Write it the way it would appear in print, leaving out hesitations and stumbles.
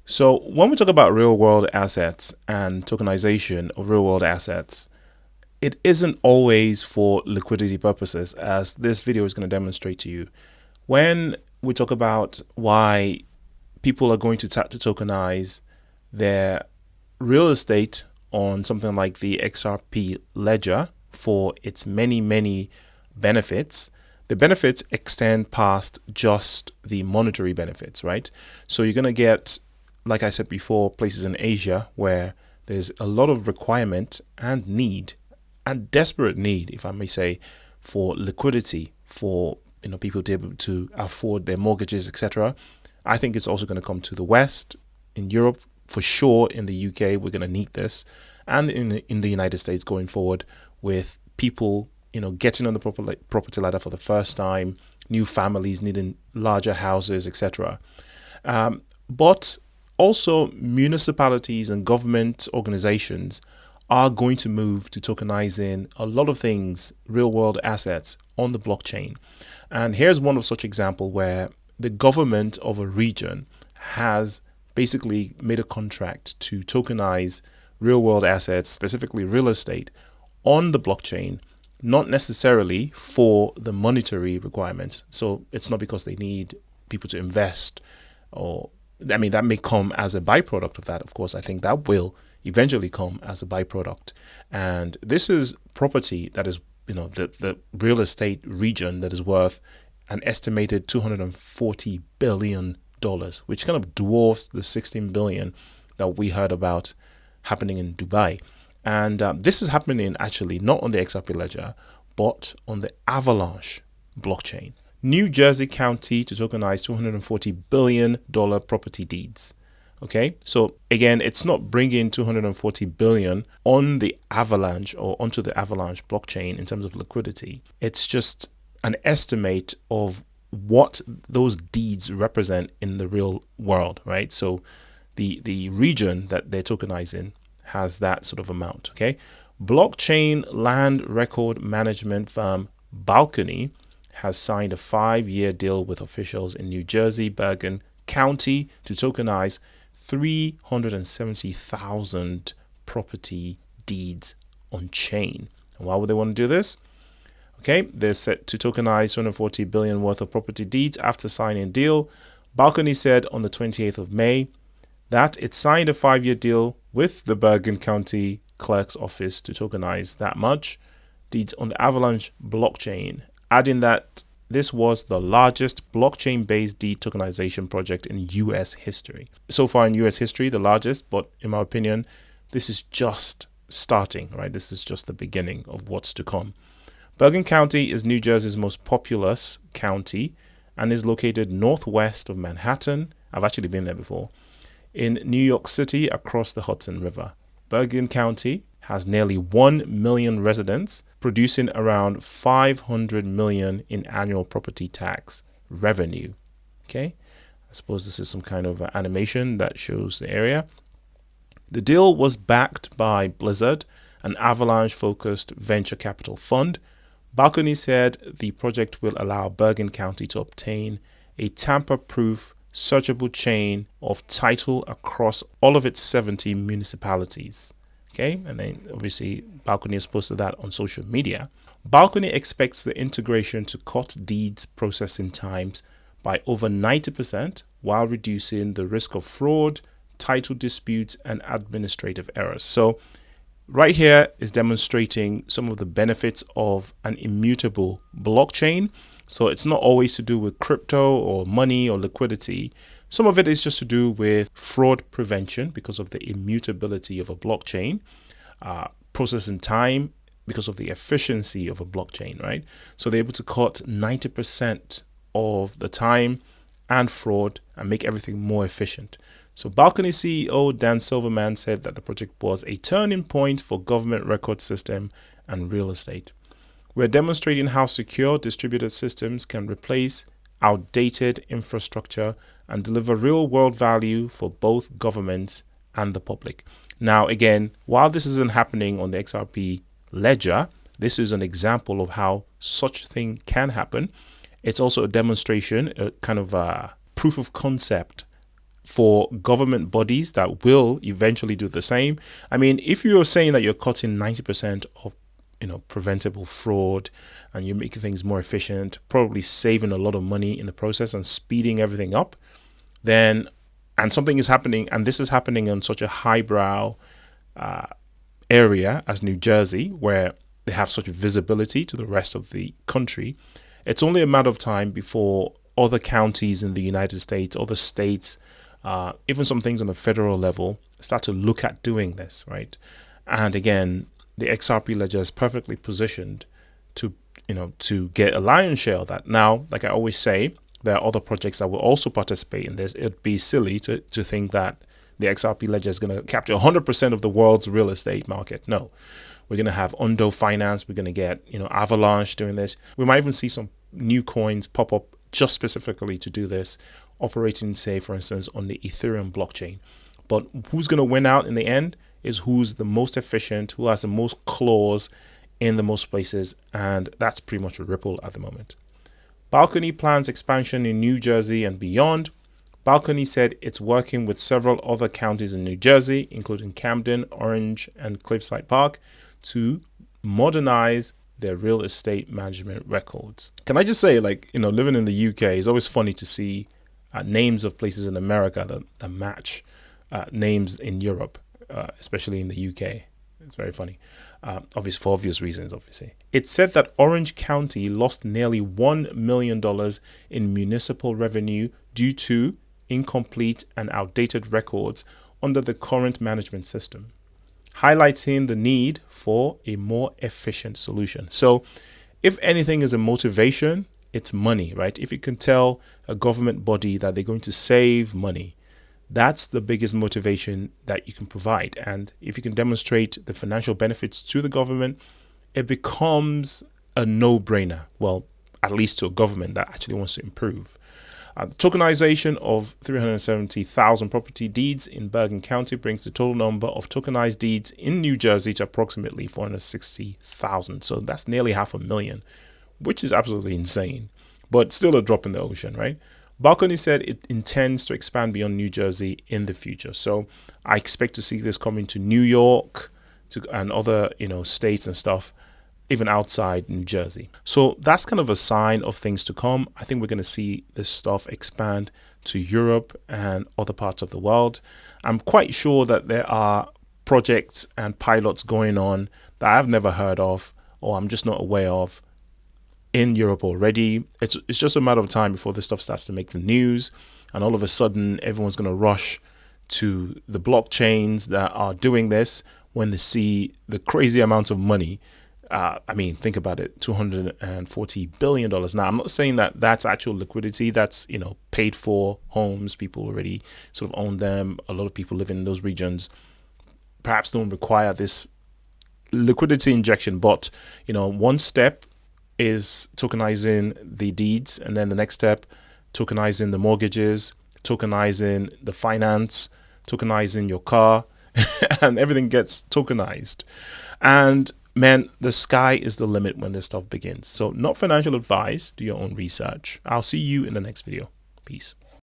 So when we talk about real world assets and tokenization of real world assets, it isn't always for liquidity purposes, as this video is going to demonstrate to you. When we talk about why people are going to tokenize their real estate on something like the XRP ledger for its many benefits, the benefits extend past just the monetary benefits, right? So you're going to get, like I said before, places in Asia where there's a lot of requirement and need, and desperate need, if I may say, for liquidity, for people to be able to afford their mortgages, etc. I think it's also going to come to the West, in Europe, for sure. In the UK, we're going to need this, and in the United States going forward, with people getting on the property ladder for the first time, new families needing larger houses, etc. But also municipalities and government organizations are going to move to tokenizing a lot of things, real world assets on the blockchain. And here's one of such example where the government of a region has basically made a contract to tokenize real world assets, specifically real estate, on the blockchain, not necessarily for the monetary requirements. So it's not because they need people to invest, or that may come as a byproduct of that. Of course, I think that will eventually come as a byproduct. And this is property that is, the real estate region that is worth an estimated $240 billion, which kind of dwarfs the 16 billion that we heard about happening in Dubai. And this is happening actually not on the XRP ledger, but on the Avalanche blockchain. New Jersey County to tokenize $240 billion property deeds. Okay, so again, it's not bringing 240 billion on the Avalanche or onto the Avalanche blockchain in terms of liquidity. It's just an estimate of what those deeds represent in the real world, right? So the region that they're tokenizing has that sort of amount. Okay, blockchain land record management firm Balcony has signed a 5-year deal with officials in New Jersey, Bergen County to tokenize 370,000 property deeds on chain. And why would they want to do this? Okay, they're set to tokenize 240 billion worth of property deeds after signing a deal. Balcony said on the 28th of May that it signed a 5-year deal with the Bergen County Clerk's Office to tokenize that much deeds on the Avalanche blockchain, adding that this was the largest blockchain-based deed tokenization project in US history. So far in US history, the largest, but in my opinion, this is just starting, right? This is just the beginning of what's to come. Bergen County is New Jersey's most populous county and is located northwest of Manhattan. I've actually been there before. In New York City, across the Hudson River. Bergen County has nearly 1 million residents, producing around 500 million in annual property tax revenue. Okay, I suppose this is some kind of animation that shows the area. The deal was backed by Blizzard, an Avalanche-focused venture capital fund. Balcony said the project will allow Bergen County to obtain a tamper-proof searchable chain of title across all of its 70 municipalities. Okay, and then obviously Balcony has posted that on social media. Balcony expects the integration to cut deeds processing times by over 90% while reducing the risk of fraud, title disputes, and administrative errors. So right here is demonstrating some of the benefits of an immutable blockchain. So it's not always to do with crypto or money or liquidity. Some of it is just to do with fraud prevention because of the immutability of a blockchain, processing time because of the efficiency of a blockchain, right? So they're able to cut 90% of the time and fraud and make everything more efficient. So Balcony CEO Dan Silverman said that the project was a turning point for government record system and real estate. We're demonstrating how secure distributed systems can replace outdated infrastructure and deliver real-world value for both governments and the public. Now, again, while this isn't happening on the XRP ledger, this is an example of how such thing can happen. It's also a demonstration, a kind of a proof of concept for government bodies that will eventually do the same. I mean, if you're saying that you're cutting 90% of preventable fraud, and you're making things more efficient, probably saving a lot of money in the process and speeding everything up, then, and something is happening, and this is happening in such a highbrow area as New Jersey, where they have such visibility to the rest of the country, it's only a matter of time before other counties in the United States, other states, even some things on a federal level, start to look at doing this, right? And again, the XRP ledger is perfectly positioned to get a lion's share of that. Now, like I always say, there are other projects that will also participate in this. It'd be silly to think that the XRP ledger is going to capture 100% of the world's real estate market. No, we're going to have Undo Finance. We're going to get, Avalanche doing this. We might even see some new coins pop up just specifically to do this, operating, say, for instance, on the Ethereum blockchain. But who's going to win out in the end is who's the most efficient, who has the most claws in the most places. And that's pretty much a Ripple at the moment. Balcony plans expansion in New Jersey and beyond. Balcony said it's working with several other counties in New Jersey, including Camden, Orange, and Cliffside Park, to modernize their real estate management records. Can I just say, living in the UK, it's always funny to see names of places in America that match names in Europe, especially in the UK. It's very funny, for obvious reasons, obviously. It said that Orange County lost nearly $1 million in municipal revenue due to incomplete and outdated records under the current management system, highlighting the need for a more efficient solution. So if anything is a motivation, it's money, right? If you can tell a government body that they're going to save money, that's the biggest motivation that you can provide. And if you can demonstrate the financial benefits to the government, it becomes a no-brainer. Well, at least to a government that actually wants to improve. The tokenization of 370,000 property deeds in Bergen County brings the total number of tokenized deeds in New Jersey to approximately 460,000. So that's nearly 500,000, which is absolutely insane, but still a drop in the ocean, right? Balcony said it intends to expand beyond New Jersey in the future. So I expect to see this coming to New York and other, states and stuff, even outside New Jersey. So that's kind of a sign of things to come. I think we're going to see this stuff expand to Europe and other parts of the world. I'm quite sure that there are projects and pilots going on that I've never heard of, or I'm just not aware of, in Europe already. It's just a matter of time before this stuff starts to make the news, and all of a sudden everyone's going to rush to the blockchains that are doing this when they see the crazy amounts of money. Think about it, $240 billion. Now, I'm not saying that that's actual liquidity. That's, paid for homes. People already sort of own them. A lot of people living in those regions perhaps don't require this liquidity injection. But, one step is tokenizing the deeds. And then the next step, tokenizing the mortgages, tokenizing the finance, tokenizing your car, and everything gets tokenized. And man, the sky is the limit when this stuff begins. So not financial advice, do your own research. I'll see you in the next video. Peace.